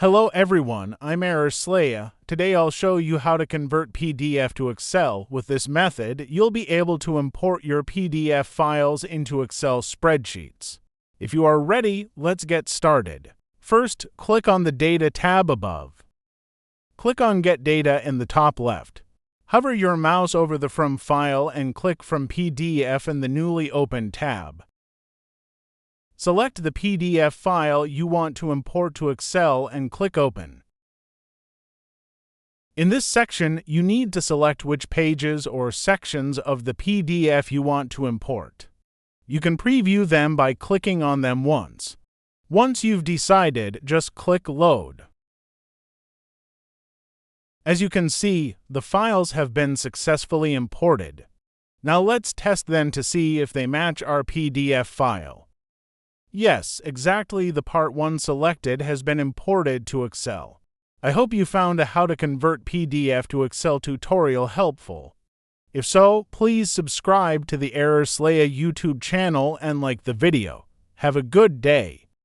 Hello everyone, I'm Slaya. Today I'll show you how to convert PDF to Excel. With this method, you'll be able to import your PDF files into Excel spreadsheets. If you are ready, let's get started. First, click on the Data tab above. Click on Get Data in the top left. Hover your mouse over the From file and click From PDF in the newly opened tab. Select the PDF file you want to import to Excel and click Open. In this section, you need to select which pages or sections of the PDF you want to import. You can preview them by clicking on them once. Once you've decided, just click Load. As you can see, the files have been successfully imported. Now let's test them to see if they match our PDF file. Yes, exactly the part 1 selected has been imported to Excel. I hope you found a How to Convert PDF to Excel tutorial helpful. If so, please subscribe to the Slaya YouTube channel and like the video. Have a good day.